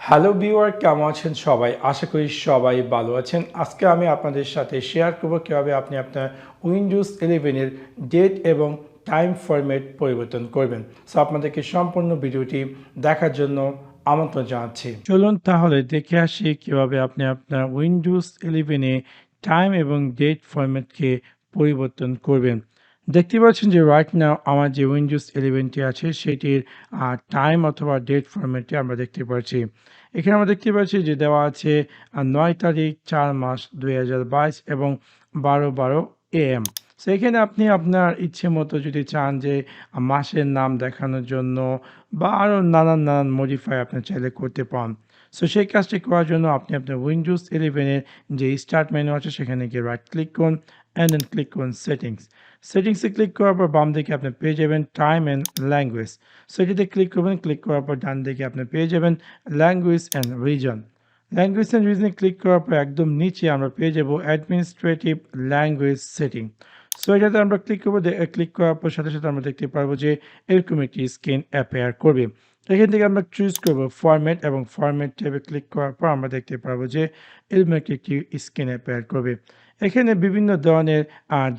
Hello viewer, কেমন আছেন সবাই? আশা করি সবাই ভালো আছেন। আজকে আমি আপনাদের সাথে শেয়ার করব কীভাবে আপনি আপনার উইন্ডোজ 11 এর ডেট এবং টাইম ফরম্যাট পরিবর্তন করবেন। সো আপনাদেরকে সম্পূর্ণ ভিডিওটি দেখার জন্য আমন্ত্রণ জানাচ্ছি। চলুন তাহলে দেখে আসি কীভাবে আপনি আপনার উইন্ডোজ 11 এ টাইম এবং ডেট ফরম্যাটকে পরিবর্তন করবেন। দেখতে পাচ্ছেন যে রাইট নাও আমার যে উইন্ডোজ 11টি আছে সেটির টাইম অথবা ডেট ফরম্যাটটি আমরা দেখতে পাচ্ছি। এখানে আমরা দেখতে পাচ্ছি যে দেওয়া আছে 9 তারিখ 4 মাস 2022 এবং 12:12 AM। সো এখানে আপনি আপনার ইচ্ছে মতো যদি চান যে মাসের নাম দেখানোর জন্য বা আরও নানান মডিফাই আপনি চাইলে করতে পারেন। সো সেই কাজটি করার জন্য আপনি আপনার উইন্ডোজ 11 এর যে স্টার্ট মেনু আছে সেখানে গিয়ে রাইট ক্লিক করুন অ্যান্ড দেন ক্লিক করুন সেটিংস। সেটিংসে ক্লিক করার পর বাম দিকে আপনি পেয়ে যাবেন টাইম অ্যান্ড ল্যাঙ্গুয়েজ। সো এটিতে ক্লিক করবেন, ক্লিক করার পর ডান দিকে আপনি পেয়ে যাবেন language and region. Language and রিজনে ক্লিক করার পর একদম নিচে আমরা পেয়ে যাব অ্যাডমিনিস্ট্রেটিভ ল্যাঙ্গুয়েজ সেটিং। সো এটাতে আমরা ক্লিক করবো, ক্লিক করার পর সাথে আমরা দেখতে পারবো যে এরকম একটি স্ক্রিন অ্যাপেয়ার করবে। এখান থেকে আমরা চুজ করব ফরম্যাট এবং ফরম্যাট ট্যাবে ক্লিক করার পর আমরা দেখতে পারবো যে এরকম একটি স্ক্রিন অ্যাপেয়ার করবে। এখানে বিভিন্ন ধরনের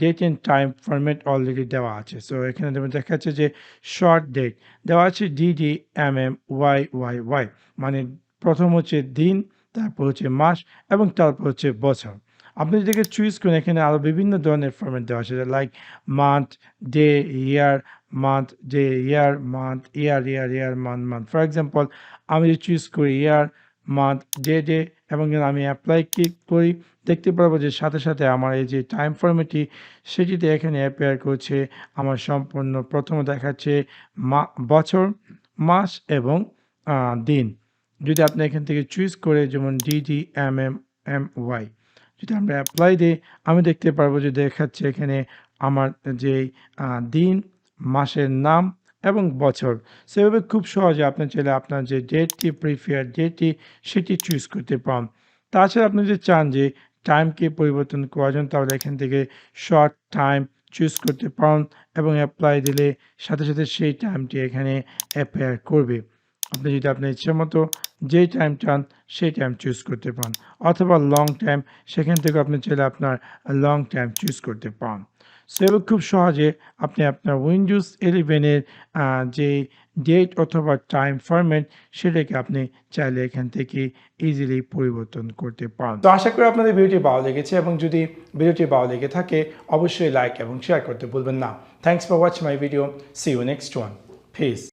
date and time format already দেওয়া আছে। সো এখানে দেখা যাচ্ছে যে শর্ট ডেট দেওয়া আছে DDMMYYY, মানে প্রথম হচ্ছে দিন, তারপর হচ্ছে মাস এবং তারপর হচ্ছে বছর। আপনি যদি চুজ করেন এখানে আরও বিভিন্ন ধরনের ফরম্যাট দেওয়া আছে like month, day, year, month, day, year, month, year, month. For example আমি যদি চুজ করি ইয়ার, মান্থ, ডে এবং আমি অ্যাপ্লাই ক্লিক করি, দেখতে পারবো যে সাথে আমার এই যে টাইম ফরম্যাটটি সেটিতে এখানে অ্যাপেয়ার করছে। আমার সম্পূর্ণ প্রথমে দেখাচ্ছে বছর, মাস এবং দিন। যদি আপনি এখান থেকে চুজ করে যেমন DDMMMY যদি আমরা অ্যাপ্লাই দিই, আমি দেখতে পারবো যে দেখাচ্ছে এখানে আমার যেই দিন, মাসের নাম এবং বছর। সেভাবে খুব সহজে আপনি চাইলে আপনার যে ডেটটি প্রিফার্ড ডেটটি সেটি চুজ করতে পারেন। তাছাড়া আপনি যদি চান যে টাইমকে পরিবর্তন করার জন্য তাহলে এখান থেকে শর্ট টাইম চুজ করতে পারেন এবং অ্যাপ্লাই দিলে সাথে সেই টাইমটি এখানে অ্যাপেয়ার করবে। আপনি যদি আপনার ইচ্ছে মতো যেই টাইম চান সেই টাইম চুজ করতে পারেন, অথবা লং টাইম সেখান থেকে আপনি চাইলে আপনার লং টাইম চুজ করতে পারেন। সো এবার খুব সহজে আপনি আপনার উইন্ডোজ 11 এর যে ডেট অথবা টাইম ফরম্যাট সেটাকে আপনি চাইলে এখান থেকে ইজিলি পরিবর্তন করতে পারেন। তো আশা করি আপনাদের ভিডিওটি ভালো লেগেছে এবং যদি ভিডিওটি ভালো লেগে থাকে অবশ্যই লাইক এবং শেয়ার করতে ভুলবেন না। Thanks for watching my video. See you next one. Piece.